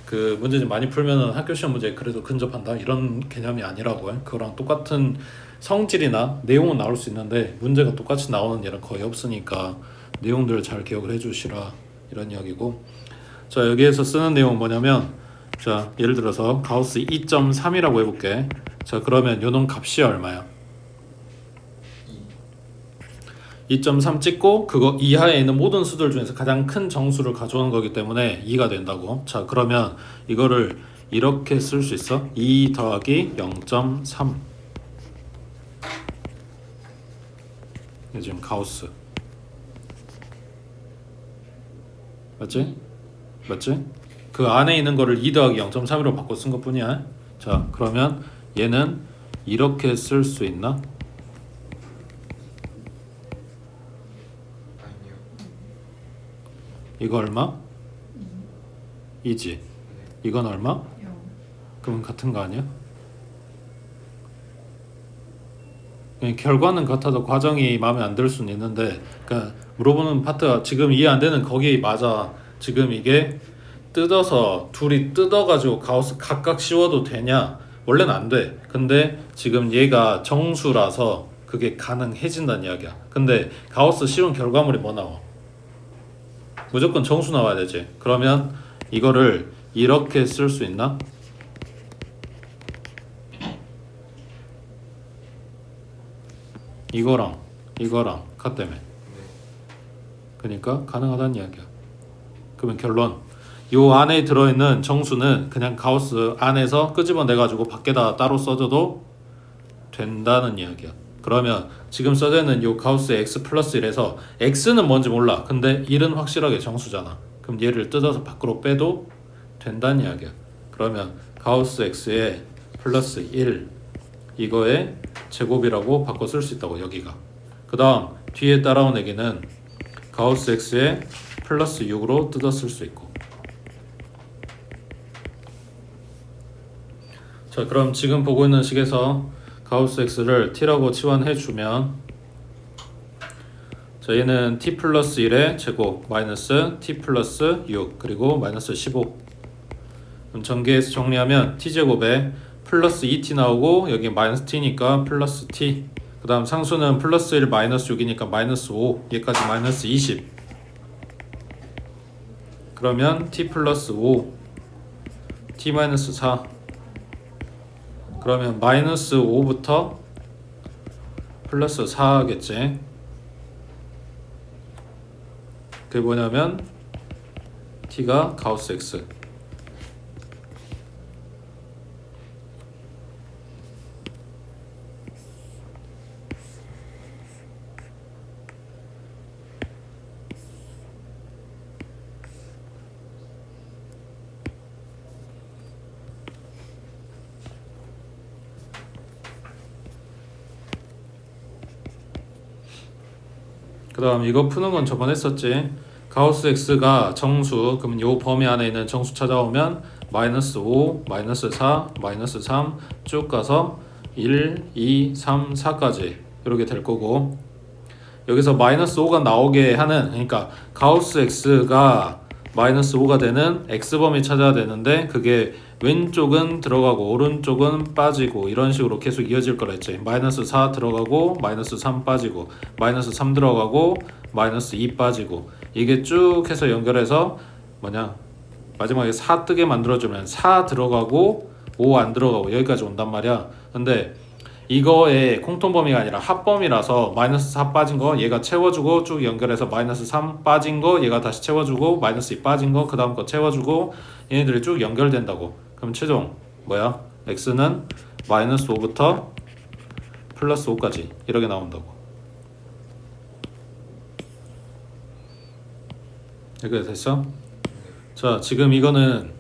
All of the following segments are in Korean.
그 문제집 많이 풀면은 학교 시험 문제 그래도 근접한다 이런 개념이 아니라고요. 그거랑 똑같은 성질이나 내용은 나올 수 있는데 문제가 똑같이 나오는 일은 거의 없으니까 내용들 잘 기억을 해주시라 이런 이야기고. 자, 여기에서 쓰는 내용은 뭐냐면, 자 예를 들어서 가우스 2.3이라고 해볼게. 자, 그러면 요놈 값이 얼마야? 2.3 찍고 그거 이하에 있는 모든 수들 중에서 가장 큰 정수를 가져오는 거기 때문에 2가 된다고. 자, 그러면 이거를 이렇게 쓸 수 있어. 2 더하기 0.3. 이게 지금 가우스 맞지? 맞지? 그 안에 있는 거를 2 더하기 0.3으로 바꿔 쓴 것 뿐이야. 자, 그러면 얘는 이렇게 쓸 수 있나? 아니요. 이거 얼마? 2지. 이건 얼마? 그러면 같은 거 아니야? 결과는 같아도 과정이 마음에 안 들 수는 있는데, 그러니까 물어보는 파트가 지금 이해 안 되는 거기 맞아. 지금 이게 뜯어서 둘이 뜯어가지고 가우스 각각 씌워도 되냐? 원래는 안 돼. 근데 지금 얘가 정수라서 그게 가능해진다는 이야기야. 근데 가우스 씌운 결과물이 뭐 나와? 무조건 정수 나와야 되지. 그러면 이거를 이렇게 쓸 수 있나? 이거랑 같다며. 그러니까 가능하다는 이야기야. 그러면 결론, 요 안에 들어있는 정수는 그냥 가우스 안에서 끄집어내가지고 밖에다 따로 써줘도 된다는 이야기야. 그러면 지금 써져 있는 요 가우스 x 플러스 1에서 x는 뭔지 몰라. 근데 1은 확실하게 정수잖아. 그럼 얘를 뜯어서 밖으로 빼도 된다는 이야기야. 그러면 가우스 x에 플러스 1 이거의 제곱이라고 바꿔 쓸 수 있다고. 여기가. 그 다음 뒤에 따라온 얘기는 가우스 x에 플러스 6으로 뜯어 쓸 수 있고. 자, 그럼 지금 보고 있는 식에서 가우스 x를 t라고 치환해 주면, 자, 얘는 t 플러스 1의 제곱 마이너스 t 플러스 6 그리고 마이너스 15. 그럼 전개해서 정리하면 t제곱에 플러스 2t 나오고 여기 마이너스 t니까 플러스 t. 그 다음 상수는 플러스 1 마이너스 6이니까 마이너스 5. 얘까지 마이너스 20. 그러면 t 플러스 5 t 마이너스 4. 그러면 마이너스 5부터 플러스 4겠지. 그게 뭐냐면 t가 가우스 x. 그 다음 이거 푸는 건 저번에 했었지. 가우스 x가 정수, 그러면 요 범위 안에 있는 정수 찾아오면 마이너스 5, 마이너스 4, 마이너스 3 쭉 가서 1, 2, 3, 4까지 이렇게 될 거고, 여기서 마이너스 5가 나오게 하는, 그러니까 가우스 x가 마이너스 5가 되는 x범위 찾아야 되는데 그게 왼쪽은 들어가고 오른쪽은 빠지고 이런 식으로 계속 이어질 거라 했지. 마이너스 4 들어가고 마이너스 3 빠지고 마이너스 3 들어가고 마이너스 2 빠지고 이게 쭉 해서 연결해서 뭐냐 마지막에 4 뜨게 만들어주면 4 들어가고 5 안 들어가고 여기까지 온단 말이야. 근데 이거의 공통범위가 아니라 합범위라서 마이너스 4 빠진 거 얘가 채워주고 쭉 연결해서 마이너스 3 빠진 거 얘가 다시 채워주고 마이너스 2 빠진 거 그 다음 거 채워주고 얘네들이 쭉 연결된다고. 그럼 최종 뭐야? x는 마이너스 5부터 플러스 5까지 이렇게 나온다고. 이렇게 됐어? 자, 지금 이거는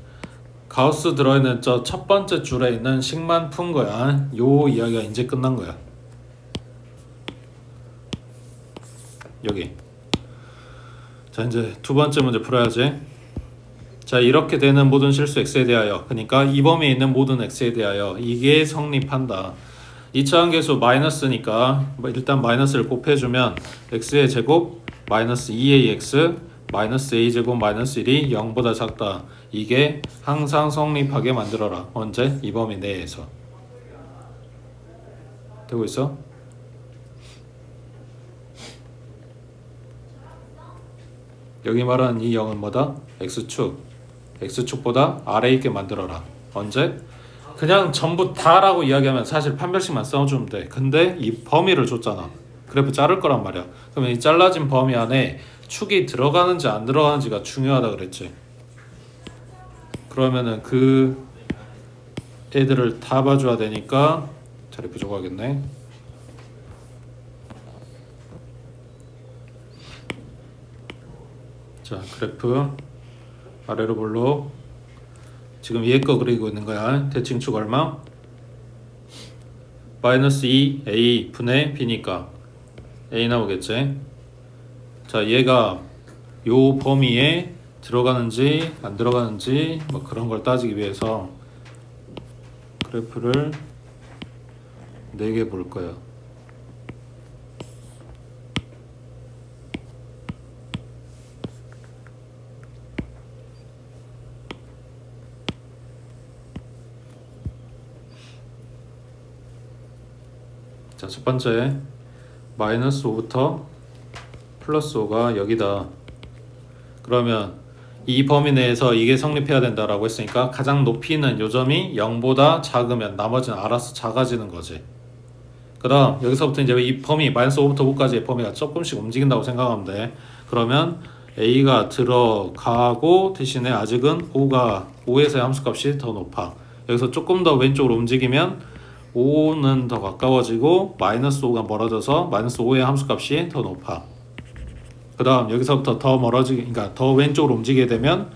가우스 들어있는 저 첫 번째 줄에 있는 식만 푼 거야. 요 이야기가 이제 끝난 거야. 여기. 자, 이제 두 번째 문제 풀어야지. 자, 이렇게 되는 모든 실수 x에 대하여, 그러니까 이 범위에 있는 모든 x에 대하여 이게 성립한다. 2차 함계수 마이너스니까 일단 마이너스를 곱해주면 x의 제곱 마이너스 2ax 마이너스 a제곱 마이너스 1이 0보다 작다. 이게 항상 성립하게 만들어라. 언제? 이 범위 내에서. 되고 있어? 여기 말하는 이 0은 뭐다? x축. x축보다 아래 있게 만들어라. 언제? 그냥 전부 다라고 이야기하면 사실 판별식만 써주면 돼. 근데 이 범위를 줬잖아. 그래프 자를 거란 말이야. 그러면 이 잘라진 범위 안에 축이 들어가는지 안 들어가는지가 중요하다 그랬지. 그러면은 그 애들을 다 봐줘야 되니까 자리 부족하겠네. 자, 그래프 아래로 볼록. 지금 위에 거 그리고 있는 거야. 대칭축 얼마? 마이너스 2a 분의 b니까 a 나오겠지. 자, 얘가 요 범위에 들어가는지 안 들어가는지 뭐 그런 걸 따지기 위해서 그래프를 4개 볼 거야. 자, 첫 번째 마이너스 5부터 플러스 5가 여기다. 그러면 이 범위 내에서 이게 성립해야 된다라고 했으니까 가장 높이는 요점이 0보다 작으면 나머지는 알아서 작아지는 거지. 그 다음 여기서부터 이제 이 범위 마이너스 5부터 5까지의 범위가 조금씩 움직인다고 생각하면 돼. 그러면 a가 들어가고 대신에 아직은 5에서의 함수값이 더 높아. 여기서 조금 더 왼쪽으로 움직이면 5는 더 가까워지고 마이너스 5가 멀어져서 마이너스 5의 함수값이 더 높아. 그 다음 여기서부터 더 그러니까 더 왼쪽으로 움직이게 되면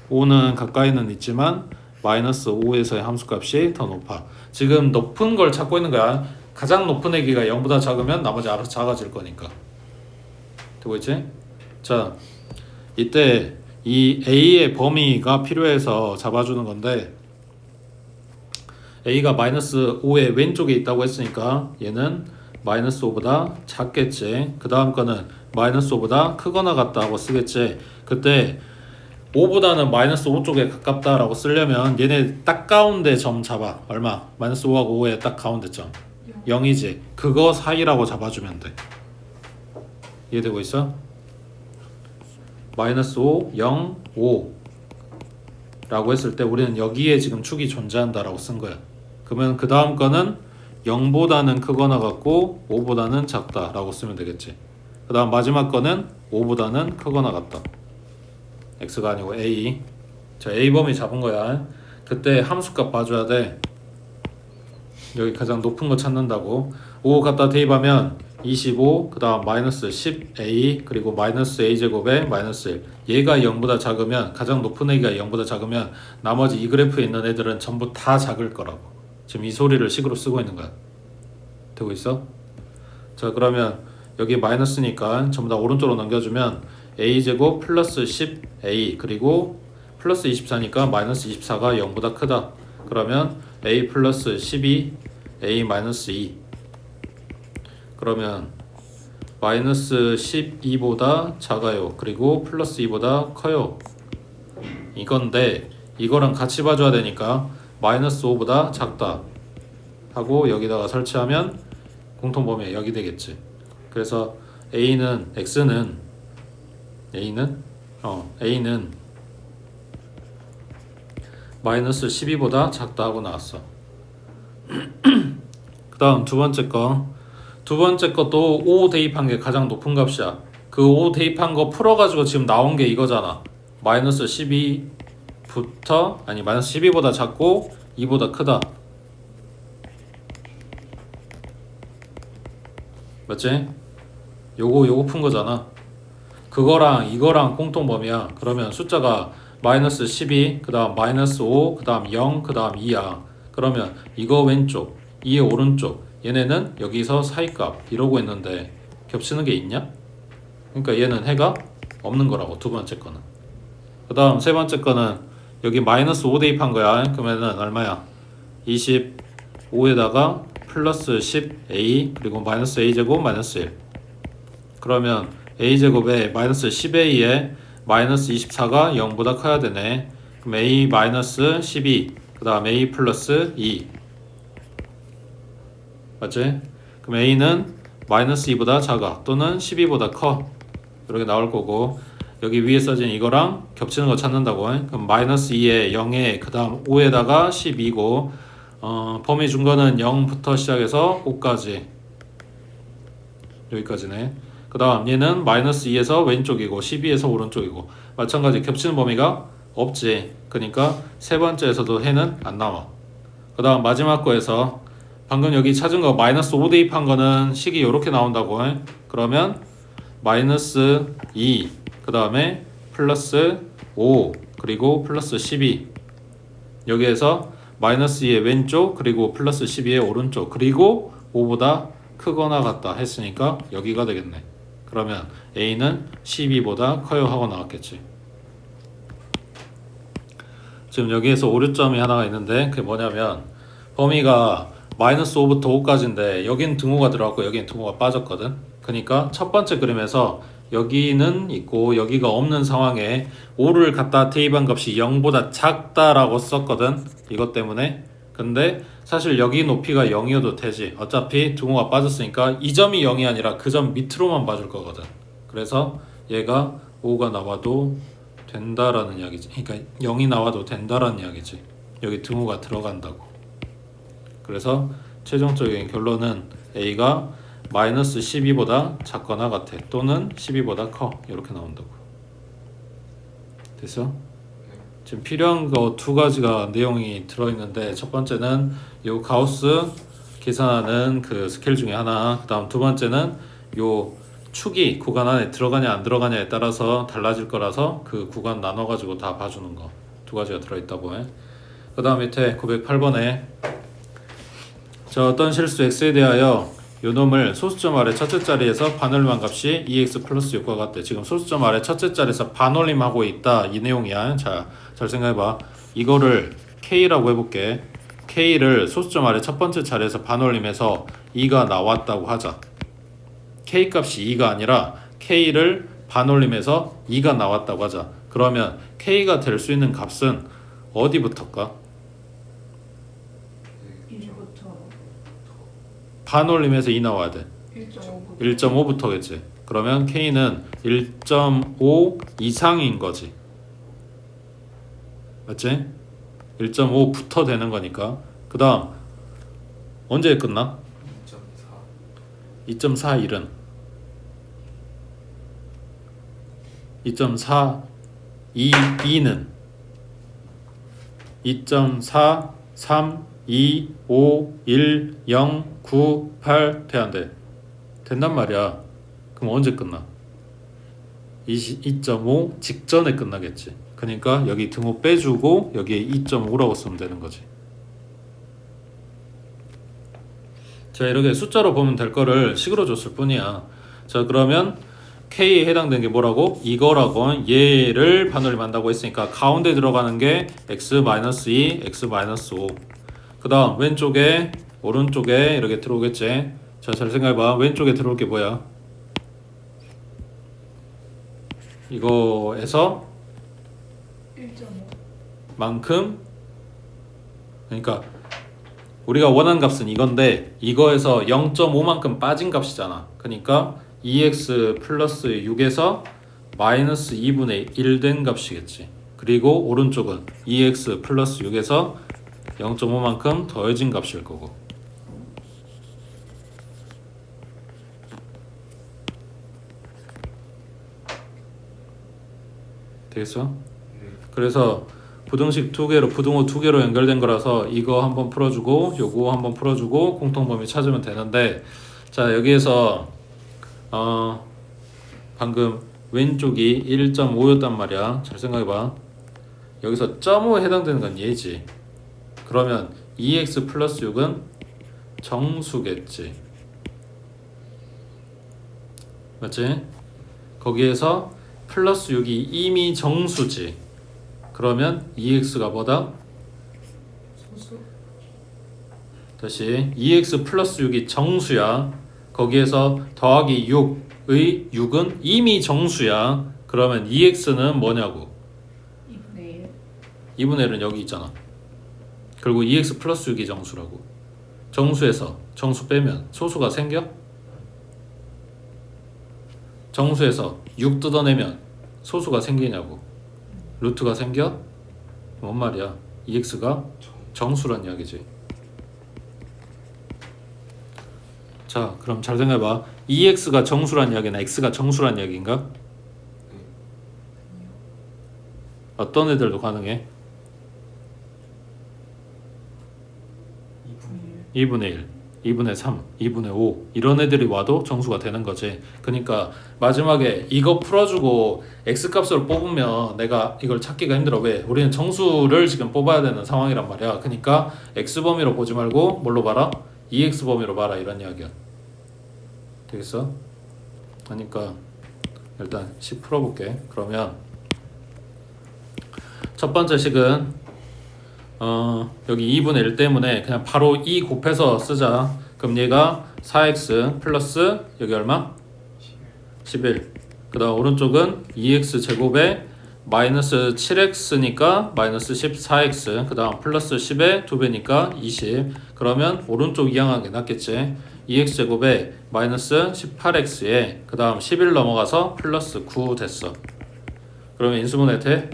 5는 가까이는 있지만 마이너스 5에서의 함수값이 더 높아. 지금 높은 걸 찾고 있는 거야. 가장 높은 애기가 0보다 작으면 나머지 알아서 작아질 거니까. 되고 있지? 자, 이때 이 a의 범위가 필요해서 잡아주는 건데 a가 마이너스 5의 왼쪽에 있다고 했으니까 얘는 마이너스 5보다 작겠지. 그 다음 거는 마이너스 5보다 크거나 같다고 쓰겠지. 그때 5보다는 마이너스 5 쪽에 가깝다라고 쓰려면 얘네 딱 가운데 점 잡아. 얼마? 마이너스 5하고 5의 딱 가운데 점 0이지. 그거 사이라고 잡아주면 돼. 이해되고 있어? 마이너스 5, 0, 5 라고 했을 때 우리는 여기에 지금 축이 존재한다라고 쓴 거야. 그러면 그 다음 거는 0보다는 크거나 같고 5보다는 작다 라고 쓰면 되겠지. 그 다음 마지막 거는 5보다는 크거나 같다. x가 아니고 a. 자, a 범위 잡은 거야. 그때 함수값 봐줘야 돼. 여기 가장 높은 거 찾는다고. 5 갖다 대입하면 25, 그 다음 마이너스 10a, 그리고 마이너스 a제곱에 마이너스 1. 얘가 0보다 작으면, 가장 높은 애가 0보다 작으면 나머지 이 그래프에 있는 애들은 전부 다 작을 거라고. 지금 이 소리를 식으로 쓰고 있는 거야. 되고 있어? 자, 그러면 여기 마이너스니까 전부 다 오른쪽으로 넘겨주면 a제곱 플러스 10a 그리고 플러스 24니까 마이너스 24가 0보다 크다. 그러면 a 플러스 12 a 마이너스 2. 그러면 마이너스 12보다 작아요. 그리고 플러스 2보다 커요. 이건데 이거랑 같이 봐줘야 되니까 마이너스 5보다 작다 하고 여기다가 설치하면 공통범위 여기 되겠지. 그래서 A는 마이너스 12보다 작다 하고 나왔어. 그 다음 두 번째 것도 5 대입한 게 가장 높은 값이야. 그 5 대입한 거 풀어가지고 지금 나온 게 이거잖아. 마이너스 12보다 작고 2보다 크다. 맞지? 요거 푼 거잖아. 그거랑 이거랑 공통범위야. 그러면 숫자가 마이너스 12, 그 다음 마이너스 5, 그 다음 0, 그 다음 2야. 그러면 이거 왼쪽, 이의 오른쪽, 얘네는 여기서 사이값 이러고 있는데 겹치는 게 있냐? 그러니까 얘는 해가 없는 거라고. 두 번째 거는. 그 다음 세 번째 거는 여기 마이너스 5 대입한 거야. 그러면은 얼마야? 25에다가 플러스 10a 그리고 마이너스 a제곱 마이너스 1. 그러면 a제곱에 마이너스 10a에 마이너스 24가 0보다 커야 되네. 그럼 a 마이너스 12, 그 다음 a 플러스 2. 맞지? 그럼 a는 마이너스 2보다 작아 또는 12보다 커. 이렇게 나올 거고, 여기 위에 써진 이거랑 겹치는 거 찾는다고. 그럼 마이너스 2에 0에 그 다음 5에다가 12고, 범위 준 거는 0부터 시작해서 5까지. 여기까지네. 그 다음 얘는 마이너스 2에서 왼쪽이고 12에서 오른쪽이고, 마찬가지 겹치는 범위가 없지. 그러니까 세 번째에서도 해는 안 나와. 그 다음 마지막 거에서 방금 여기 찾은 거 마이너스 5 대입한 거는 식이 이렇게 나온다고. 그러면 마이너스 2, 그 다음에 플러스 5, 그리고 플러스 12. 여기에서 마이너스 2의 왼쪽, 그리고 플러스 12의 오른쪽, 그리고 5보다 크거나 같다 했으니까 여기가 되겠네. 그러면 A는 12보다 커요 하고 나왔겠지. 지금 여기에서 오류점이 하나가 있는데 그게 뭐냐면, 범위가 마이너스 5부터 5까지인데 여긴 등호가 들어갔고 여긴 등호가 빠졌거든. 그러니까 첫 번째 그림에서 여기는 있고 여기가 없는 상황에 5를 갖다 대입한 값이 0보다 작다라고 썼거든. 이것 때문에. 근데 사실 여기 높이가 0이어도 되지. 어차피 등호가 빠졌으니까 이 점이 0이 아니라 그 점 밑으로만 봐줄 거거든. 그래서 얘가 5가 나와도 된다라는 이야기지. 그러니까 0이 나와도 된다라는 이야기지. 여기 등호가 들어간다고. 그래서 최종적인 결론은 A가 마이너스 12보다 작거나 같아 또는 12보다 커. 이렇게 나온다고. 됐어? 지금 필요한 거 두 가지가 내용이 들어있는데, 첫 번째는 요 가우스 계산하는 그 스케일 중에 하나, 그 다음 두 번째는 요 축이 구간 안에 들어가냐 안 들어가냐에 따라서 달라질 거라서 그 구간 나눠가지고 다 봐주는 거 두 가지가 들어있다고 해. 그 다음 밑에 908번에 자, 어떤 실수 x에 대하여 요 놈을 소수점 아래 첫째 자리에서 반올림한 값이 2x 플러스 6과 같대. 지금 소수점 아래 첫째 자리에서 반올림하고 있다 이 내용이야. 자, 잘 생각해봐. 이거를 k라고 해볼게. k를 소수점 아래 첫 번째 자리에서 반올림해서 2가 나왔다고 하자. k 값이 2가 아니라 k를 반올림해서 2가 나왔다고 하자. 그러면 k가 될 수 있는 값은 어디부터일까? 1부터 반올림해서 2 나와야 돼. 1.5부터겠지. 그러면 k는 1.5 이상인 거지. 맞지? 1.5부터 되는 거니까. 그 다음 언제 끝나? 2.41은 2.4 2는 2.4 3 2 5 1 0 9 8 돼 안 돼? 된단 말이야. 그럼 언제 끝나? 2.5 직전에 끝나겠지. 그러니까 여기 등호 빼주고 여기에 2.5라고 쓰면 되는 거지. 자, 이렇게 숫자로 보면 될 거를 식으로 줬을 뿐이야. 자, 그러면 K에 해당되는 게 뭐라고? 이거라고. 얘를 반올림 한다고 했으니까 가운데 들어가는 게 x-2, x-5. 그 다음 왼쪽에 오른쪽에 이렇게 들어오겠지. 자, 잘 생각해봐. 왼쪽에 들어올 게 뭐야? 이거에서 1.5 만큼, 그러니까 우리가 원하는 값은 이건데 이거에서 0.5만큼 빠진 값이잖아. 그러니까 2x 플러스 6에서 마이너스 2분의 1 된 값이겠지. 그리고 오른쪽은 2x 플러스 6에서 0.5만큼 더해진 값일 거고. 되겠어? 그래서 부등식 두 개로, 부등호 두 개로 연결된 거라서 이거 한번 풀어주고 요거 한번 풀어주고 공통범위 찾으면 되는데, 자, 여기에서 방금 왼쪽이 1.5였단 말이야. 잘 생각해봐. 여기서 0.5에 해당되는 건 얘지. 그러면 2x 플러스 6은 정수겠지. 맞지? 거기에서 플러스 6이 이미 정수지. 그러면 2x가 뭐다? 소수 다시 2x 플러스 6이 정수야. 거기에서 더하기 6의 6은 이미 정수야. 그러면 2x는 뭐냐고. 2분의 2분의 1은 여기 있잖아. 그리고 2x 플러스 6이 정수라고. 정수에서 정수 빼면 소수가 생겨? 정수에서 6 뜯어내면 소수가 생기냐고. 루트가 생겨? 뭔 말이야? 2x가 정수란 이야기지. 자, 그럼 잘 생각해봐. 2x가 정수란 이야기나 x가 정수란 이야기인가? 어떤 애들도 가능해? 2분의 1, 2분의 3, 2분의 5 이런 애들이 와도 정수가 되는 거지. 그러니까 마지막에 이거 풀어주고 x값으로 뽑으면 내가 이걸 찾기가 힘들어. 왜? 우리는 정수를 지금 뽑아야 되는 상황이란 말이야. 그러니까 x 범위로 보지 말고 뭘로 봐라? 2x 범위로 봐라 이런 이야기야. 되겠어? 그러니까 일단 10 풀어볼게. 그러면 첫 번째 식은 여기 2분의 1 때문에 그냥 바로 2 곱해서 쓰자. 그럼 얘가 4x 플러스 여기 얼마? 11. 그 다음 오른쪽은 2x 제곱에 마이너스 7x니까 마이너스 14x. 그 다음 플러스 10의 2배니까 20. 그러면 오른쪽 이항한 게 낫겠지. 2x 제곱에 마이너스 18x에 그 다음 11 넘어가서 플러스 9 됐어. 그러면 인수분해 돼?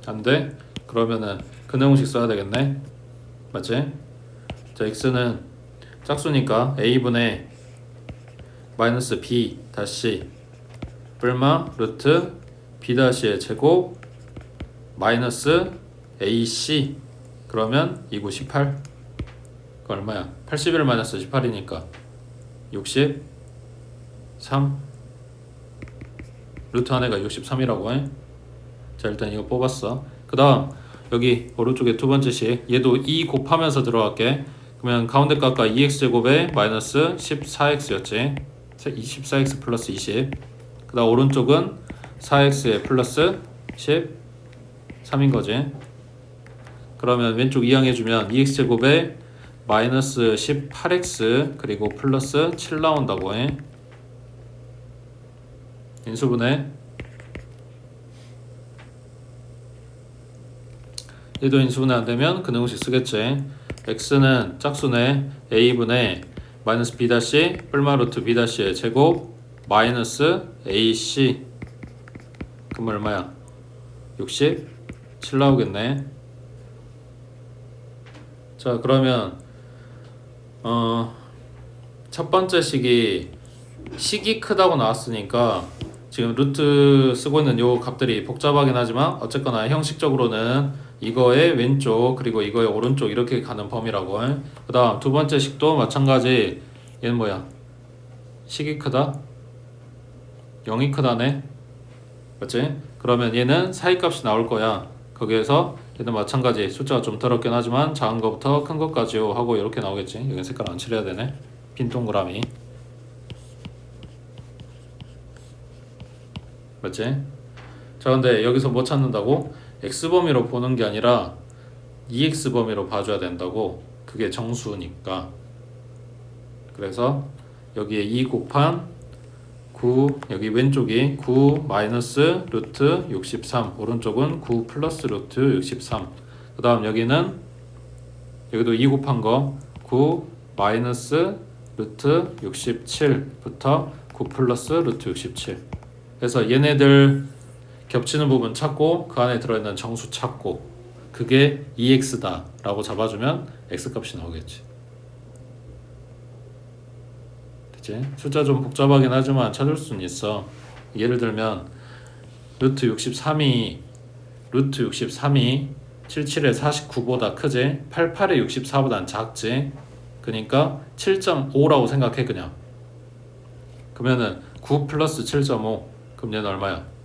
안 돼? 그러면은 근해공식 써야 되겠네. 맞지? 자, x는 짝수니까 a분의 마이너스 b 다시 뿔마 루트 b 다시의 제곱 마이너스 ac. 그러면 2구 18. 그 얼마야? 81 마이너스 18이니까 63. 루트 안에가 63이라고 해. 자, 일단 이거 뽑았어. 그 다음 여기 오른쪽에 두 번째 식 얘도 2 곱하면서 들어갈게. 그러면 가운데 값과 2x제곱에 마이너스 14x였지. 24x 플러스 20. 그 다음 오른쪽은 4x에 플러스 13인 거지. 그러면 왼쪽 이항해주면 2x제곱에 마이너스 18x 그리고 플러스 7 나온다고 해. 인수분해. 얘도 인수분해 안되면 근해공식 쓰겠지. x는 짝수네 a분의 마이너스 b 다시 뿔마 루트 b 다시의 제곱 마이너스 ac. 그럼 얼마야? 67 나오겠네. 자, 그러면 첫 번째 식이 크다고 나왔으니까 지금 루트 쓰고 있는 요 값들이 복잡하긴 하지만 어쨌거나 형식적으로는 이거의 왼쪽 그리고 이거의 오른쪽 이렇게 가는 범위라고. 그 다음 두 번째 식도 마찬가지. 얘는 뭐야? 식이 크다? 0이 크다네. 맞지? 그러면 얘는 사이값이 나올 거야. 거기에서 얘는 마찬가지 숫자가 좀 더럽긴 하지만 작은 거부터 큰 것까지요 하고 이렇게 나오겠지. 여기 색깔 안 칠해야 되네. 빈 동그라미. 맞지? 자, 근데 여기서 뭐 찾는다고? x범위로 보는 게 아니라 2x범위로 봐줘야 된다고. 그게 정수니까. 그래서 여기에 2 곱한 9, 여기 왼쪽이 9 마이너스 루트 63, 오른쪽은 9 플러스 루트 63. 그 다음 여기는 여기도 2 곱한 거 9 마이너스 루트 67부터 9 플러스 루트 67. 그래서 얘네들 겹치는 부분 찾고 그 안에 들어있는 정수 찾고 그게 2x다 라고 잡아주면 x값이 나오겠지. 됐지? 숫자 좀 복잡하긴 하지만 찾을 수는 있어. 예를 들면 루트 63이 77의 49보다 크지? 88의 64보단 작지? 그러니까 7.5라고 생각해. 그냥 그러면은 9 플러스 7.5 그럼 얘는 얼마야?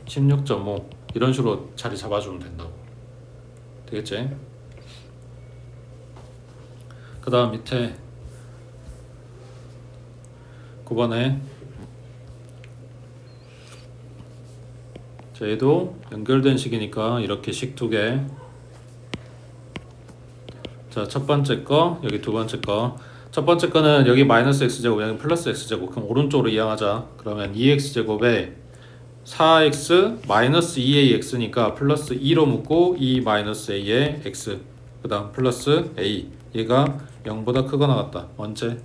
16.5. 이런 식으로 자리 잡아주면 된다고. 되겠지? 그 다음 밑에 9번에 자, 얘도 연결된 식이니까 이렇게 식 두 개. 자, 첫 번째 거 여기 두 번째 거. 첫 번째 거는 여기 마이너스 x제곱 여기 플러스 x제곱 그럼 오른쪽으로 이항하자. 그러면 2x제곱에 4x 마이너스 2ax니까 플러스 2로 묶고 2 마이너스 a의 x 그 다음 플러스 a 얘가 0보다 크거나 같다. 언제?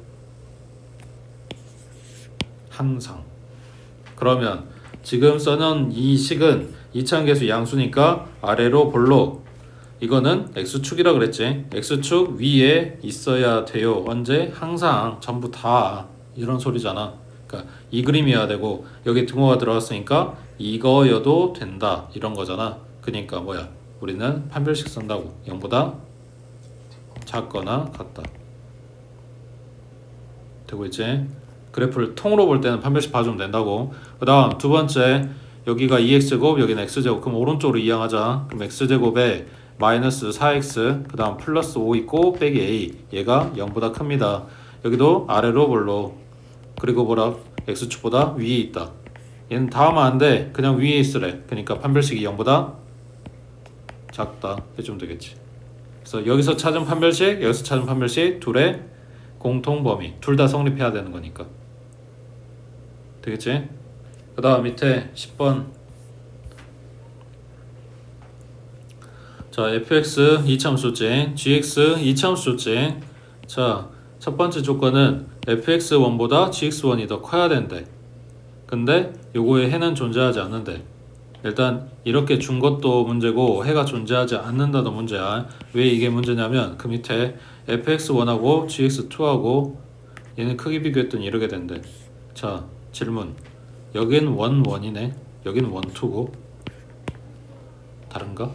항상. 그러면 지금 써놓은 이 식은 이차함계수 양수니까 아래로 볼록 이거는 x축이라 그랬지. x축 위에 있어야 돼요. 언제? 항상 전부 다 이런 소리잖아. 그러니까 이 그림이어야 되고 여기 등호가 들어갔으니까 이거여도 된다 이런 거잖아. 그러니까 뭐야? 우리는 판별식 쓴다고. 0보다 작거나 같다. 되고 있지? 그래프를 통으로 볼 때는 판별식 봐주면 된다고. 그 다음 두 번째 여기가 2x제곱 여기는 x제곱 그럼 오른쪽으로 이항하자. 그럼 x제곱에 마이너스 4x 그 다음 플러스 5 있고 빼기 a 얘가 0보다 큽니다. 여기도 아래로 볼록 그리고 뭐라? x축보다 위에 있다. 얘는 다 하면 안 돼. 그냥 위에 있으래. 그러니까 판별식이 0보다 작다 해주면 되겠지. 그래서 여기서 찾은 판별식 여기서 찾은 판별식 둘의 공통 범위 둘 다 성립해야 되는 거니까 되겠지? 그 다음 밑에 10번 자 fx 이참수지 gx 이참수지 자 첫번째 조건은 fx1보다 gx1이 더 커야 된대. 근데 요거에 해는 존재하지 않는데 일단 이렇게 준 것도 문제고 해가 존재하지 않는다도 문제야. 왜 이게 문제냐면 그 밑에 fx1하고 gx2하고 얘는 크기 비교했더니 이렇게 된대. 자 질문 여긴 1, 1이네 여긴 1, 2고 다른가?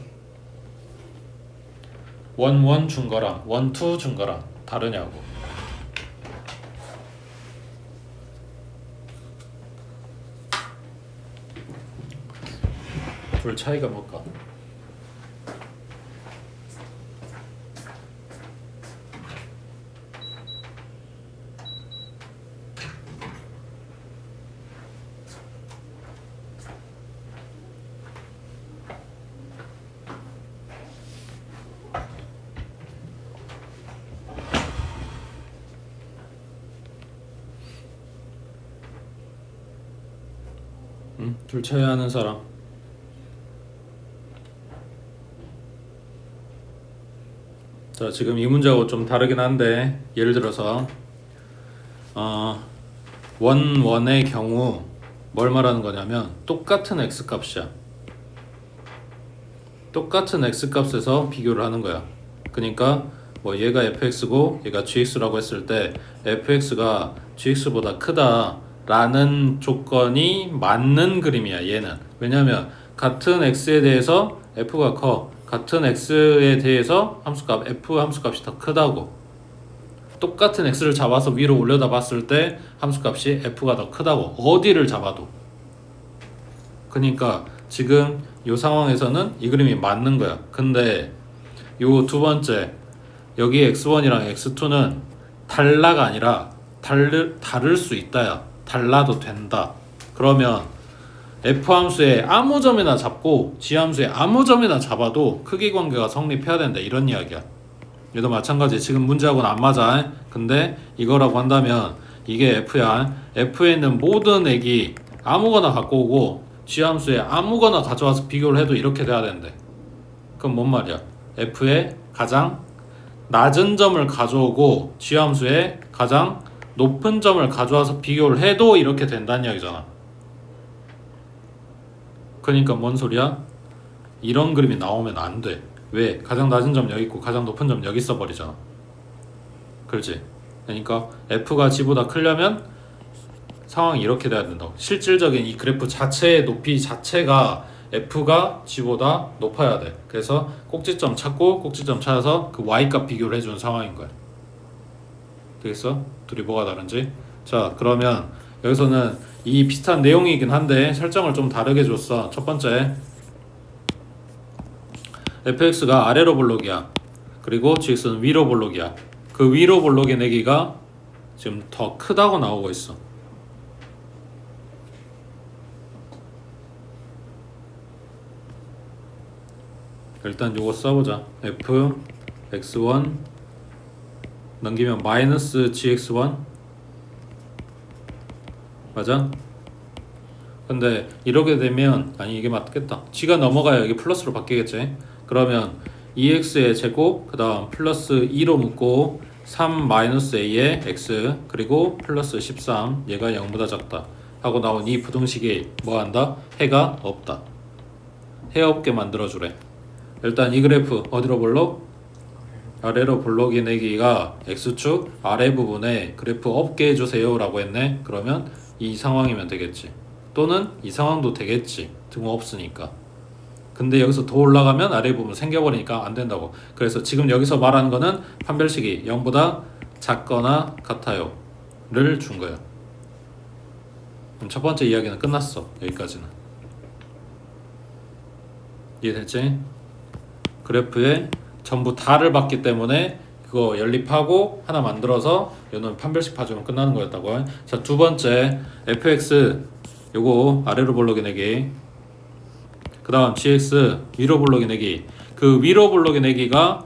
1, 1 준 거랑 1, 2 준 거랑 다르냐고. 둘 차이가 뭘까? 둘 차이 하는 사람. 자 지금 이 문제하고 좀 다르긴 한데 예를 들어서 1, 1의 경우 뭘 말하는 거냐면 똑같은 x값이야. 똑같은 x값에서 비교를 하는 거야. 그러니까 뭐 얘가 fx고 얘가 gx라고 했을 때 fx가 gx보다 크다 라는 조건이 맞는 그림이야 얘는. 왜냐면 같은 x에 대해서 f가 커. 같은 x에 대해서 함수값 f 함수값이 더 크다고. 똑같은 x를 잡아서 위로 올려다 봤을 때 함수값이 f가 더 크다고. 어디를 잡아도. 그러니까 지금 이 상황에서는 이 그림이 맞는 거야. 근데 요 두 번째 여기 x1이랑 x2는 달라가 아니라 다를 수 있다야. 달라도 된다. 그러면 f 함수의 아무 점이나 잡고 g 함수의 아무 점이나 잡아도 크기 관계가 성립해야 된다. 이런 이야기야. 얘도 마찬가지. 지금 문제하고는 안 맞아. 근데 이거라고 한다면 이게 f야. f에 있는 모든 액이 아무거나 갖고 오고 g 함수에 아무거나 가져와서 비교를 해도 이렇게 돼야 되는데 그럼 뭔 말이야? f의 가장 낮은 점을 가져오고 g 함수에 가장 높은 점을 가져와서 비교를 해도 이렇게 된다는 이야기잖아. 그러니까 뭔 소리야? 이런 그림이 나오면 안 돼. 왜? 가장 낮은 점 여기 있고 가장 높은 점 여기 있어버리잖아. 그렇지? 그러니까 f가 g보다 크려면 상황이 이렇게 돼야 된다고. 실질적인 이 그래프 자체의 높이 자체가 f가 g보다 높아야 돼. 그래서 꼭지점 찾고 꼭지점 찾아서 그 y값 비교를 해주는 상황인 거야. 되겠어? 둘이 뭐가 다른지? 자 그러면 여기서는 이 비슷한 내용이긴 한데 설정을 좀 다르게 줬어. 첫 번째 fx가 아래로 볼록이야. 그리고 gx는 위로 볼록이야. 그 위로 볼록의 내기가 지금 더 크다고 나오고 있어. 일단 요거 써보자. f x1 넘기면 마이너스 gx1 맞아? 근데 이렇게 되면 아니 이게 맞겠다. g가 넘어가야 이게 플러스로 바뀌겠지. 그러면 2x의 제곱 그 다음 플러스 2로 묶고 3 마이너스 a의 x 그리고 플러스 13 얘가 0보다 작다 하고 나온 이 부등식이 뭐한다? 해가 없다. 해 없게 만들어주래. 일단 이 그래프 어디로 볼록? 아래로 볼록이 내기가 x축 아래 부분에 그래프 없게 해주세요 라고 했네. 그러면 이 상황이면 되겠지. 또는 이 상황도 되겠지. 등호 없으니까. 근데 여기서 더 올라가면 아래 부분 생겨버리니까 안 된다고. 그래서 지금 여기서 말하는 거는 판별식이 0보다 작거나 같아요 를 준 거야. 그럼 첫 번째 이야기는 끝났어. 여기까지는 이해됐지? 그래프에 전부 다를 봤기 때문에 그거 연립하고 하나 만들어서 요는 판별식 봐주면 끝나는 거였다고. 자, 두 번째 fx 요거 아래로 볼록이 내기 그 다음 gx 위로 볼록이 내기. 그 위로 볼록이 내기가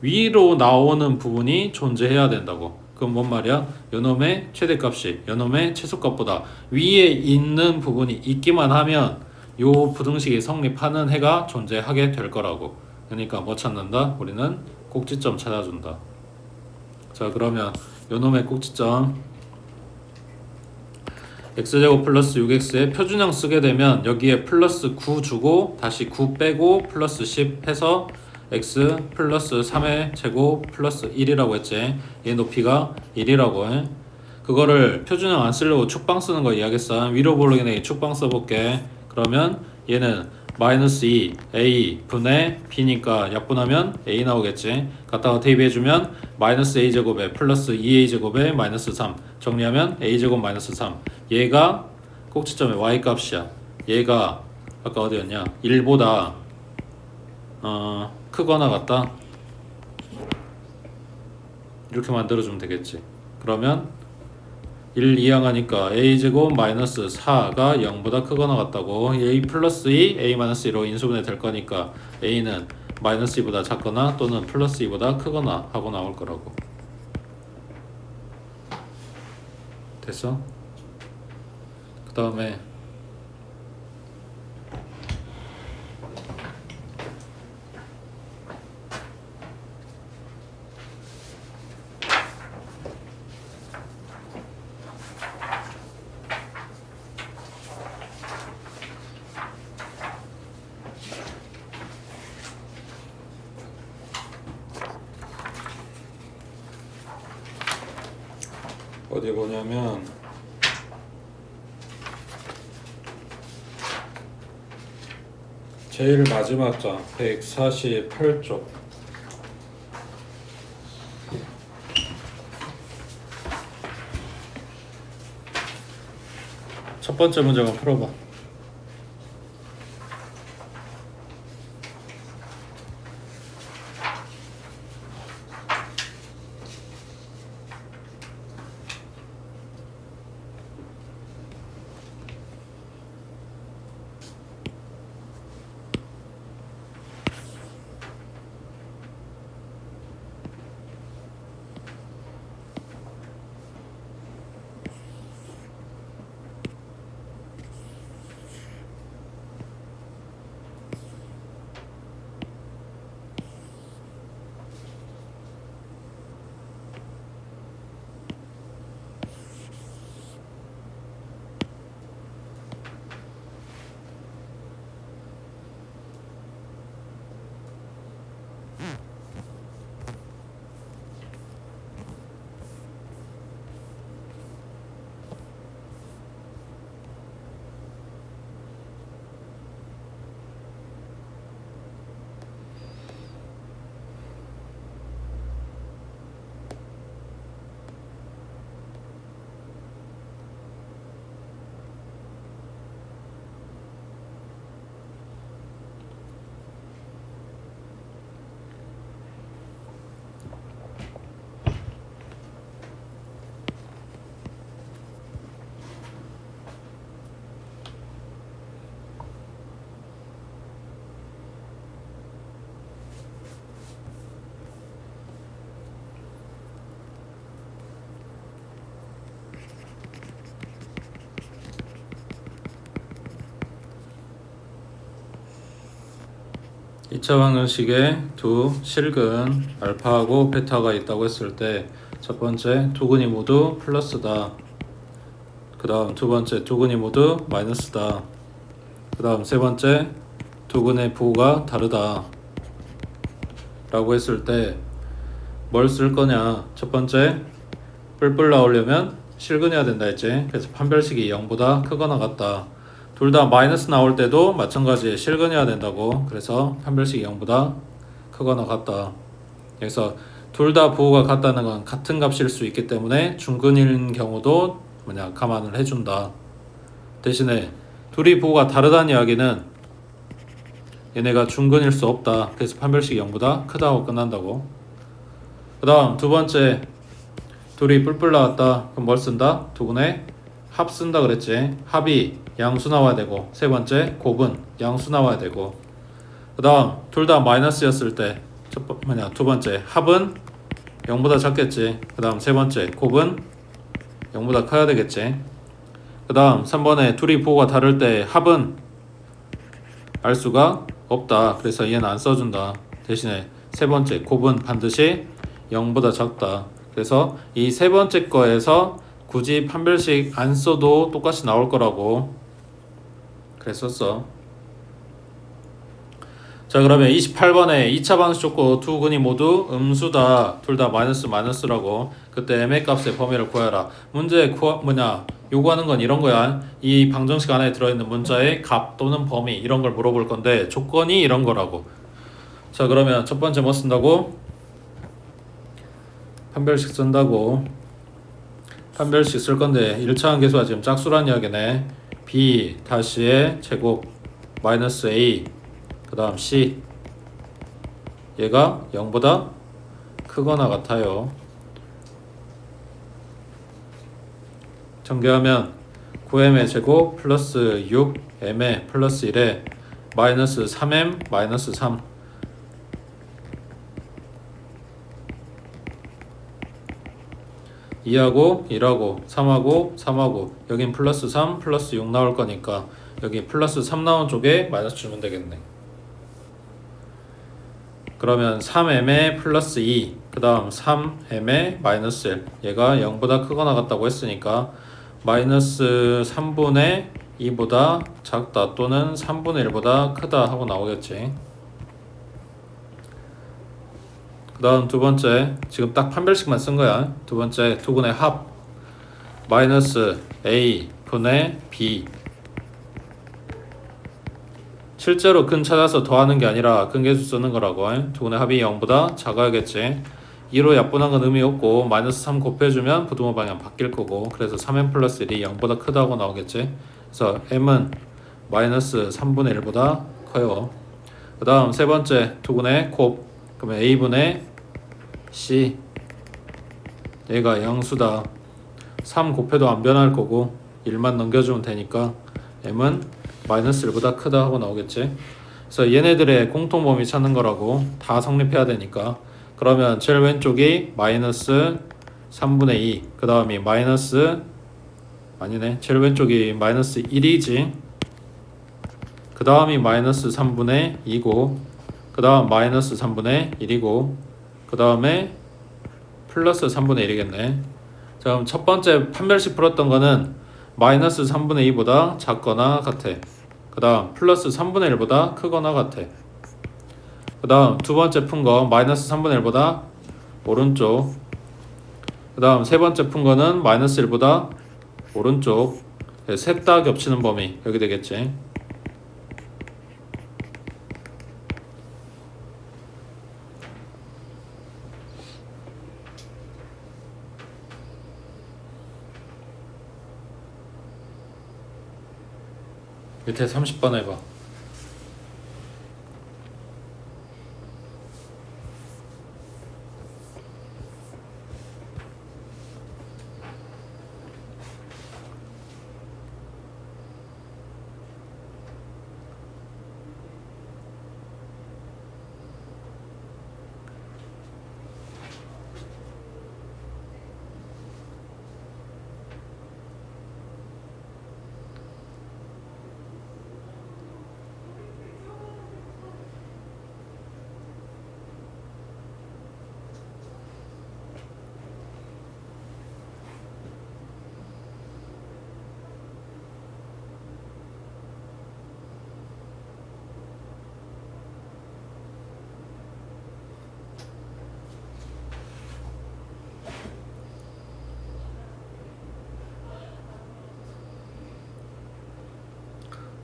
위로 나오는 부분이 존재해야 된다고. 그럼 뭔 말이야? 요놈의 최대값이 요놈의 최소값보다 위에 있는 부분이 있기만 하면 요 부등식이 성립하는 해가 존재하게 될 거라고. 그러니까 뭐 찾는다? 우리는 꼭지점 찾아준다. 자, 그러면 요놈의 꼭지점 x제곱 플러스 6x에 표준형 쓰게 되면 여기에 플러스 9 주고 다시 9 빼고 플러스 10 해서 x 플러스 3의 제곱 플러스 1이라고 했지. 얘 높이가 1이라고 해. 그거를 표준형 안 쓰려고 축방 쓰는 거 이야기했어. 위로 볼록이네 축방 써볼게. 그러면 얘는 마이너스 2 a 분의 b니까 약분하면 a 나오겠지. 갖다가 대입해주면 마이너스 a 제곱에 플러스 2a 제곱에 마이너스 3 정리하면 a 제곱 마이너스 3 얘가 꼭지점의 y 값이야. 얘가 아까 어디였냐 1보다 크거나 같다 이렇게 만들어주면 되겠지. 그러면 1 이항하니까 a제곱 마이너스 4가 0보다 크거나 같다고. a 플러스 2 a 마이너스 2로 인수분해 될 거니까 a는 마이너스 2보다 작거나 또는 플러스 2보다 크거나 하고 나올 거라고. 됐어? 그 다음에 어디 보냐면 제일 마지막 장 148쪽 첫 번째 문제만 풀어봐. 2차 방정식에 두 실근 알파하고 베타가 있다고 했을 때 첫 번째 두 근이 모두 플러스다. 그 다음 두 번째 두 근이 모두 마이너스다. 그 다음 세 번째 두 근의 부호가 다르다 라고 했을 때 뭘 쓸 거냐. 첫 번째 뿔뿔 나오려면 실근해야 된다 했지. 그래서 판별식이 0보다 크거나 같다. 둘 다 마이너스 나올 때도 마찬가지 실근해야 된다고. 그래서 판별식이 0보다 크거나 같다. 그래서 둘 다 부호가 같다는 건 같은 값일 수 있기 때문에 중근인 경우도 감안을 해준다. 대신에 둘이 부호가 다르다는 이야기는 얘네가 중근일 수 없다. 그래서 판별식이 0보다 크다고 끝난다고. 그 다음 두 번째 둘이 뿔뿔 나왔다. 그럼 뭘 쓴다? 두 분의 합 쓴다 그랬지. 합이 양수 나와야 되고, 세 번째 곱은 양수 나와야 되고, 그 다음 둘 다 마이너스였을 때 두 번째 합은 0보다 작겠지. 그 다음 세 번째 곱은 0보다 커야 되겠지. 그 다음 3번에 둘이 부호가 다를 때 합은 알 수가 없다. 그래서 얘는 안 써준다. 대신에 세 번째 곱은 반드시 0보다 작다. 그래서 이 세 번째 거에서 굳이 판별식 안 써도 똑같이 나올 거라고 그랬었어. 자, 그러면 28번에 2차 방정식 줬고 두 근이 모두 음수다. 둘 다 마이너스라고. 그때 m의 값의 범위를 구해라. 문제 요구하는 건 이런 거야. 이 방정식 안에 들어있는 문자의 값 또는 범위 이런 걸 물어볼 건데 조건이 이런 거라고. 자, 그러면 첫 번째 뭐 쓴다고? 판별식 쓴다고. 판별식 쓸 건데 1차원 계수가 지금 짝수란 이야기네. b 다시의 제곱 마이너스 a 그 다음 c 얘가 0보다 크거나 같아요. 전개하면 9m의 제곱 플러스 6m의 플러스 1에 마이너스 3m 마이너스 3 2하고 1하고 3하고 3하고 여긴 플러스 3 플러스 6 나올 거니까 여기 플러스 3 나온 쪽에 마이너스 주면 되겠네. 그러면 3m의 플러스 2 그 다음 3m의 마이너스 1 얘가 0보다 크거나 같다고 했으니까 마이너스 3분의 2보다 작다 또는 3분의 1보다 크다 하고 나오겠지. 그 다음 두 번째 지금 딱 판별식만 쓴 거야. 두 번째 두근의 합 마이너스 a 분의 b 실제로 근 찾아서 더하는 게 아니라 근계수 쓰는 거라고. 두근의 합이 0보다 작아야겠지. 2로 약분한 건 의미 없고 마이너스 3 곱해주면 부등호 방향 바뀔 거고 그래서 3m 플러스 1이 0보다 크다고 나오겠지. 그래서 m은 마이너스 3분의 1보다 커요. 그 다음 세 번째 두근의 곱 그러면 a분의 c 얘가 양수다. 3 곱해도 안 변할 거고 1만 넘겨주면 되니까 m은 마이너스 1보다 크다 하고 나오겠지. 그래서 얘네들의 공통범위 찾는 거라고. 다 성립해야 되니까. 그러면 제일 왼쪽이 마이너스 3분의 2 그 다음이 마이너스 아니네 제일 왼쪽이 마이너스 1이지. 그 다음이 마이너스 3분의 2고 그 다음 마이너스 3분의 1이고 그 다음에 플러스 3분의 1이겠네. 자, 그럼 첫 번째 판별식 풀었던 거는 마이너스 3분의 2보다 작거나 같아. 그 다음 플러스 3분의 1보다 크거나 같아. 그 다음 두 번째 푼 거 마이너스 3분의 1보다 오른쪽. 그 다음 세 번째 푼 거는 마이너스 1보다 오른쪽. 셋 다 겹치는 범위 여기 되겠지. 밑에 30번 해봐.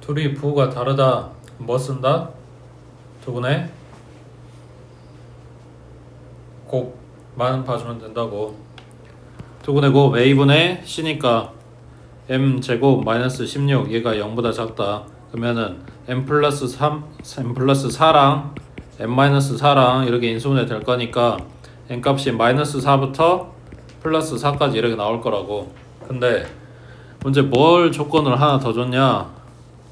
둘이 부호가 다르다. 뭐 쓴다? 두분의 곱만 봐주면 된다고. 두분의 곱 a분의 c니까 m제곱 마이너스 16 얘가 0보다 작다. 그러면은 m 플러스 4랑 m 마이너스 4랑 이렇게 인수분해 될 거니까 m 값이 마이너스 4부터 플러스 4까지 이렇게 나올 거라고. 근데 문제 뭘 조건을 하나 더 줬냐?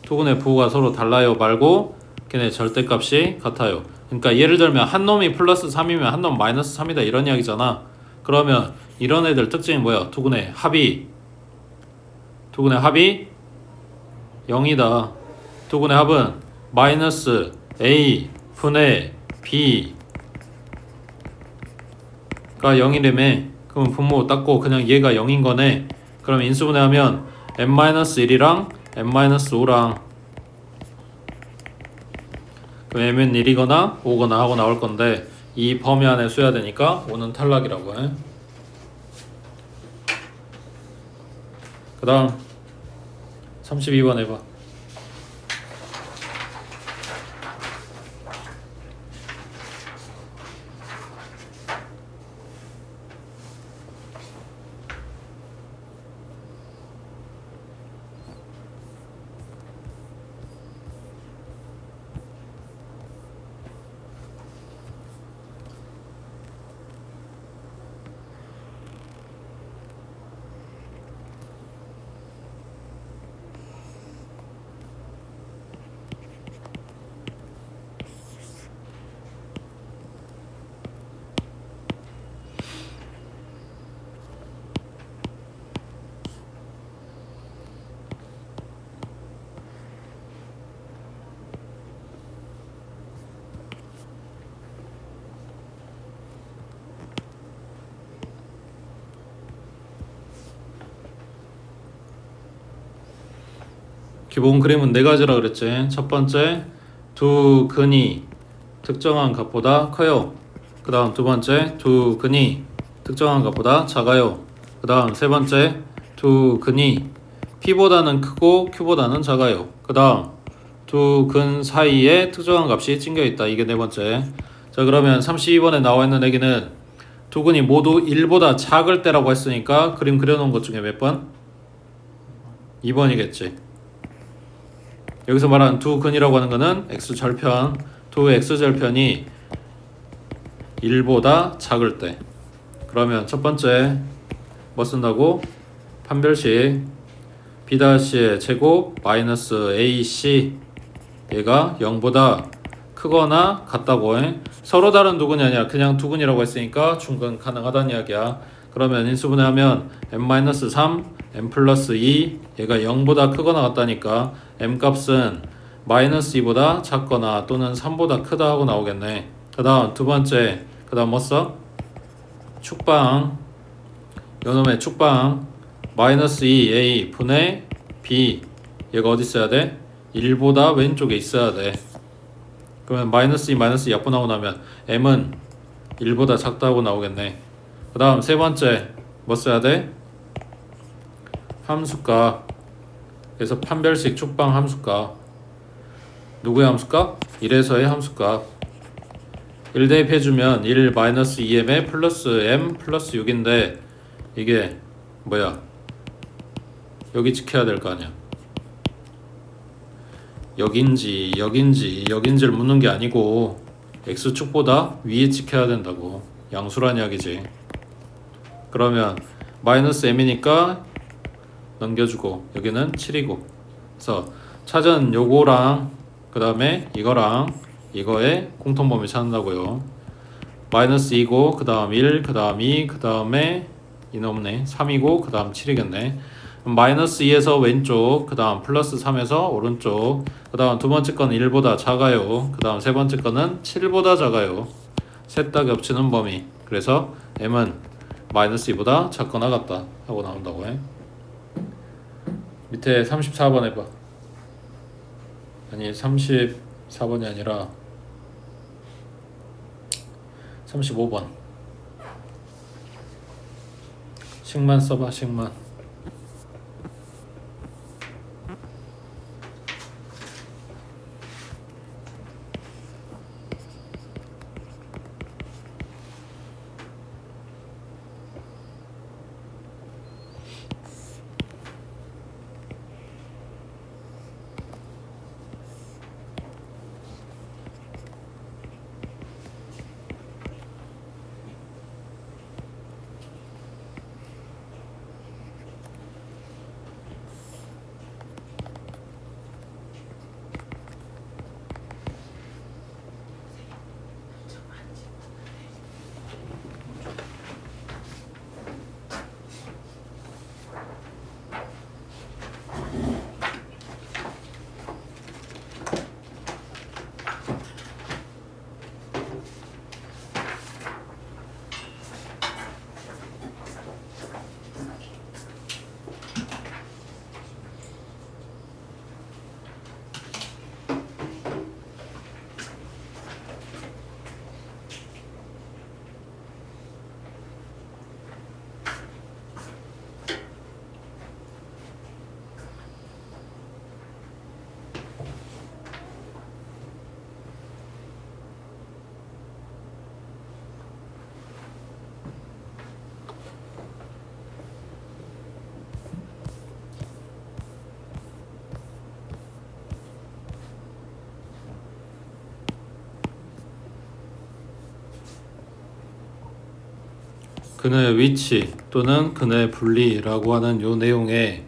두분의 부호가 서로 달라요 말고 걔네 절대값이 같아요. 그러니까 예를 들면 한 놈이 플러스 3이면 한 놈 마이너스 3이다 이런 이야기잖아. 그러면 이런 애들 특징이 뭐야? 두분의 합이 0이다. 두분의 합은 마이너스 a 분의 b가 0이라며. 그러면 분모 닦고 그냥 얘가 0인 거네. 그럼 인수분해하면 m-1이랑 m-5랑 그럼 m은 1이거나 5거나 하고 나올 건데 이 범위 안에 써야 되니까 5는 탈락이라고 해. 그 다음 32번 해봐. 기본 그림은 네 가지라 그랬지. 첫 번째, 두 근이 특정한 값보다 커요. 그 다음 두 번째, 두 근이 특정한 값보다 작아요. 그 다음 세 번째, 두 근이 P보다는 크고 Q보다는 작아요. 그 다음 두 근 사이에 특정한 값이 찡겨있다. 이게 네 번째. 자, 그러면 32번에 나와 있는 얘기는 두 근이 모두 1보다 작을 때라고 했으니까 그림 그려놓은 것 중에 몇 번? 2번이겠지. 여기서 말하는 두 근이라고 하는 거는 x절편, 두 x절편이 1보다 작을 때. 그러면 첫 번째 뭐 쓴다고? 판별식 b'의 제곱 마이너스 ac 얘가 0보다 크거나 같다고 해. 서로 다른 두 근이 아니라 그냥 두 근이라고 했으니까 중근 가능하다는 이야기야. 그러면 인수분해하면 m-3, m 플러스 2 얘가 0보다 크거나 같다니까 m 값은 마이너스 2보다 작거나 또는 3보다 크다 하고 나오겠네. 그 다음 두 번째, 그 다음 뭐 써? 축방, 요놈의 축방 마이너스 2a 분의 b 얘가 어디 있어야 돼? 1보다 왼쪽에 있어야 돼. 그러면 마이너스 2 마이너스 2 약분하고 나면 m은 1보다 작다고 나오겠네. 그 다음 세 번째 뭐 써야 돼? 함수값. 그래서 판별식 축방 함수값. 누구의 함수값? 1에서의 함수값. 1 대입해주면 1 마이너스 2m에 플러스 m 플러스 6인데 이게 뭐야? 여기 지켜야 될 거 아니야. 여긴지를 묻는 게 아니고 x축보다 위에 지켜야 된다고. 양수란 이야기지. 그러면 마이너스 m이니까 넘겨주고 여기는 7이고 그래서 찾은 요거랑 그 다음에 이거랑 이거의 공통범위 찾는다고요. 마이너스 2고 그 다음 1, 그 다음 2, 그 다음에 이놈네 3이고 그 다음 7이겠네. 마이너스 2에서 왼쪽, 그 다음 플러스 3에서 오른쪽, 그 다음 두 번째 거는 1보다 작아요. 그 다음 세 번째 거는 7보다 작아요. 셋 다 겹치는 범위. 그래서 m은 마이너스 2보다 작거나 같다 하고 나온다고 해. 밑에 34번 해봐. 아니 34번이 아니라 35번. 식만 써봐. 식만. 그네의 위치 또는 그네의 분리라고 하는 요 내용에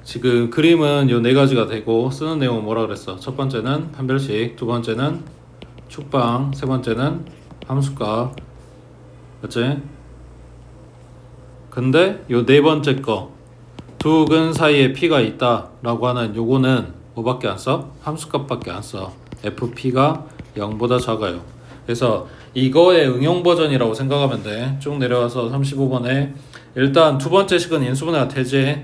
지금 그림은 요 네 가지가 되고 쓰는 내용은 뭐라 그랬어? 첫 번째는 판별식, 두 번째는 축방, 세 번째는 함수값. 맞지? 근데 요 네 번째 거 두 근 사이에 P가 있다 라고 하는 요거는 뭐밖에 안 써? 함수값밖에 안 써. FP가 0보다 작아요. 그래서 이거의 응용 버전이라고 생각하면 돼. 쭉 내려와서 35번에 일단 두 번째 식은 인수분해가 되지.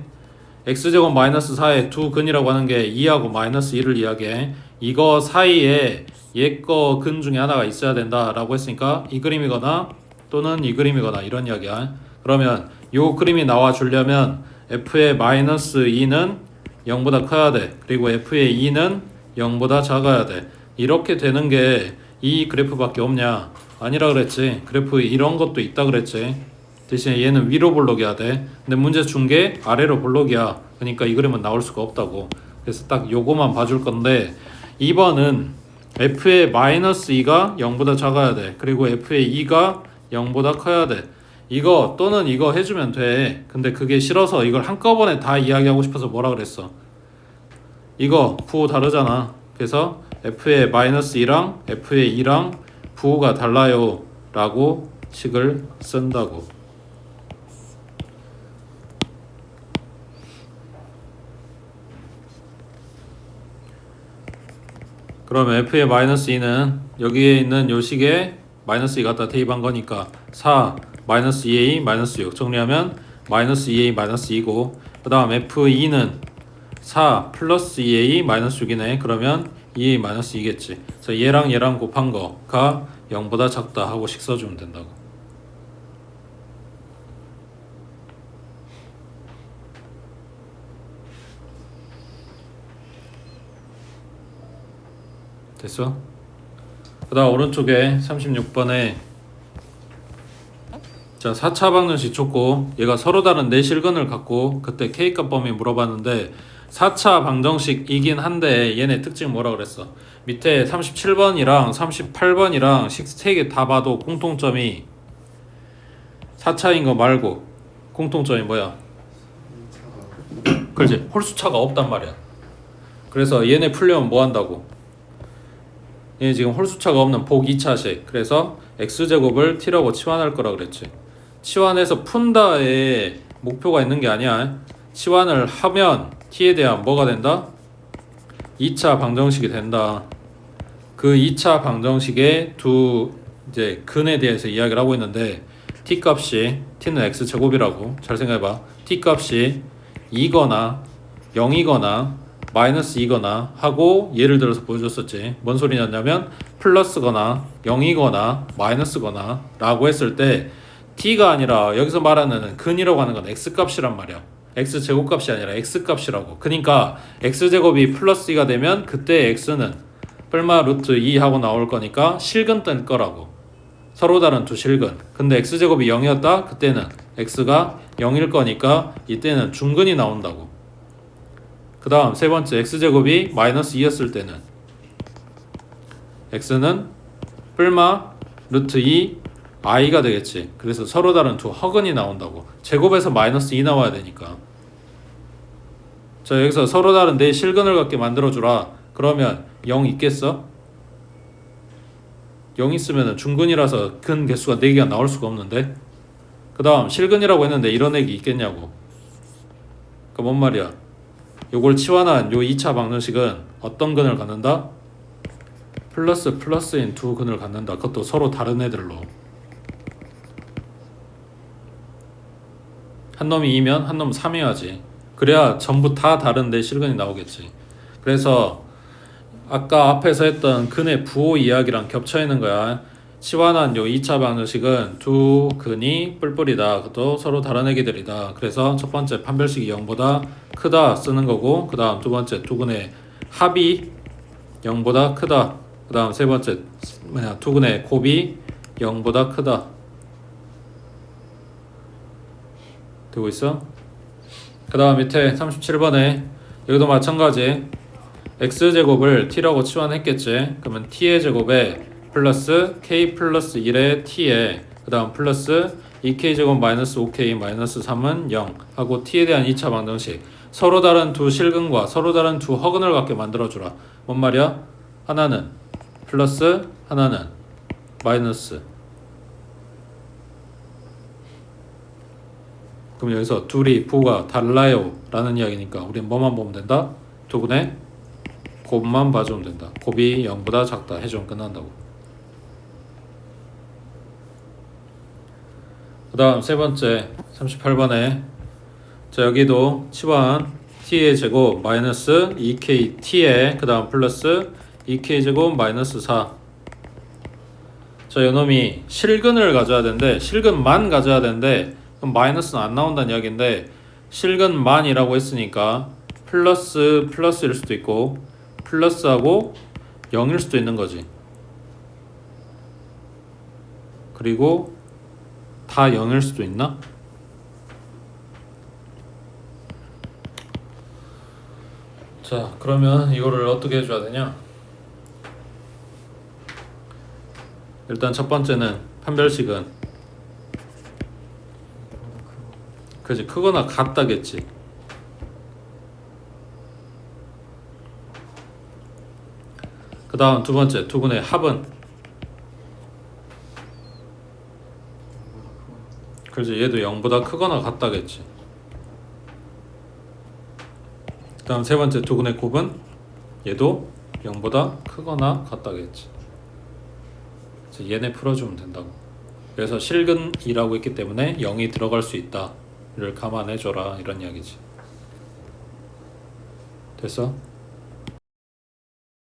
x제곱 마이너스 4의 두 근이라고 하는 게 2하고 마이너스 1을 이야기해. 이거 사이에 얘 거 근 중에 하나가 있어야 된다 라고 했으니까 이 그림이거나 또는 이 그림이거나 이런 이야기야. 그러면 요 그림이 나와 주려면 f의 마이너스 2는 0보다 커야 돼. 그리고 f의 2는 0보다 작아야 돼. 이렇게 되는 게 이 그래프밖에 없냐? 아니라 그랬지. 그래프 이런 것도 있다 그랬지. 대신에 얘는 위로 볼록이야 돼. 근데 문제 준 게 아래로 볼록이야. 그러니까 이 그림은 나올 수가 없다고. 그래서 딱 요거만 봐줄 건데 2번은 f의 마이너스 2가 0보다 작아야 돼. 그리고 f의 2가 0보다 커야 돼. 이거 또는 이거 해주면 돼. 근데 그게 싫어서 이걸 한꺼번에 다 이야기하고 싶어서 뭐라 그랬어? 이거 부호 다르잖아. 그래서 f의 마이너스 2랑 f의 2랑 부호가 달라요 라고 식을 쓴다고. 그럼 f의 마이너스 2는 여기에 있는 요 식에 마이너스 2 갖다 대입한 거니까 4 마이너스 2a 마이너스 6 정리하면 마이너스 2a 마이너스 2고 그 다음 f2는 4 플러스 2a 마이너스 6이네. 그러면 2a 마이너스 2겠지. 그래서 얘랑 얘랑 곱한 거가 0보다 작다 하고 식 써주면 된다고. 됐어? 그 다음 오른쪽에 36번에 자 4차 방정식 줬고 얘가 서로 다른 네 실근을 갖고 그때 K값 범위 물어봤는데 4차 방정식이긴 한데 얘네 특징 뭐라 그랬어? 밑에 37번이랑 38번이랑 식 3개 다 봐도 공통점이 4차인 거 말고 공통점이 뭐야? 그렇지 홀수차가 없단 말이야. 그래서 얘네 풀려면 뭐 한다고? 얘 지금 홀수차가 없는 복 2차식. 그래서 x제곱을 t라고 치환할 거라 그랬지. 치환해서 푼다에 목표가 있는 게 아니야. 치환을 하면 t에 대한 뭐가 된다? 2차 방정식이 된다. 그 2차 방정식의 두 이제 근에 대해서 이야기를 하고 있는데 t 값이 t는 x제곱이라고 잘 생각해봐. t 값이 2거나 0이거나 마이너스 2거나 하고 예를 들어서 보여줬었지. 뭔 소리냐면 플러스거나 0이거나 마이너스거나 라고 했을 때 t가 아니라 여기서 말하는 근이라고 하는 건 x값이란 말이야. x제곱값이 아니라 x값이라고. 그러니까 x제곱이 플러스 2가 되면 그때 x는 뿔마 루트 2 하고 나올 거니까 실근 뜰 거라고. 서로 다른 두 실근. 근데 x제곱이 0이었다? 그때는 x가 0일 거니까 이때는 중근이 나온다고. 그 다음 세 번째 x제곱이 마이너스 2였을 때는 x는 뿔마 루트 2 i가 되겠지. 그래서 서로 다른 두 허근이 나온다고. 제곱에서 마이너스 2 나와야 되니까. 자 여기서 서로 다른 네 실근을 갖게 만들어주라. 그러면 0 있겠어? 0 있으면 중근이라서 근 개수가 4개가 나올 수가 없는데. 그 다음 실근이라고 했는데 이런 액이 있겠냐고. 그 뭔 말이야? 요걸 치환한 요 2차 방정식은 어떤 근을 갖는다? 플러스인 두 근을 갖는다. 그것도 서로 다른 애들로. 한 놈이 2면 한 놈 3이어야지. 그래야 전부 다 다른데 실근이 나오겠지. 그래서 아까 앞에서 했던 근의 부호 이야기랑 겹쳐 있는 거야. 치환한 요 2차 방정식은 두 근이 뿔뿔이다. 그것도 서로 다른 애기들이다. 그래서 첫 번째 판별식이 0보다 크다 쓰는 거고, 그 다음 두 번째 두 근의 합이 0보다 크다. 그 다음 세 번째 두 근의 곱이 0보다 크다. 되고 있어? 그 다음 밑에 37번에 여기도 마찬가지 x제곱을 t라고 치환했겠지. 그러면 t의 제곱에 플러스 k 플러스 1의 t에 그 다음 플러스 2k제곱 마이너스 5k 마이너스 3은 0 하고 t에 대한 2차 방정식 서로 다른 두 실근과 서로 다른 두 허근을 갖게 만들어주라. 뭔 말이야? 하나는 플러스 하나는 마이너스. 그럼 여기서 둘이 부가 달라요 라는 이야기니까 우린 뭐만 보면 된다? 두분의 곱만 봐주면 된다. 곱이 0보다 작다 해주면 끝난다고. 그 다음 세 번째 38번에 자 여기도 치환 t의 제곱 마이너스 2kt에 그 다음 플러스 2k 제곱 마이너스 4. 자 요놈이 실근을 가져야 되는데 실근만 가져야 되는데 그럼 마이너스는 안 나온다는 이야기인데 실근만이라고 했으니까 플러스일 수도 있고 플러스하고 0일 수도 있는 거지. 그리고 다 0일 수도 있나? 자 그러면 이거를 어떻게 해줘야 되냐? 일단 첫 번째는 판별식은 그지 크거나 같다겠지. 그 다음 두 번째 두분의 합은 그지 얘도 0보다 크거나 같다겠지. 그 다음 세 번째 두분의 곱은 얘도 0보다 크거나 같다겠지. 그래서 얘네 풀어주면 된다고. 그래서 실근이라고 했기 때문에 0이 들어갈 수 있다 를 감안해줘라 이런 이야기지. 됐어?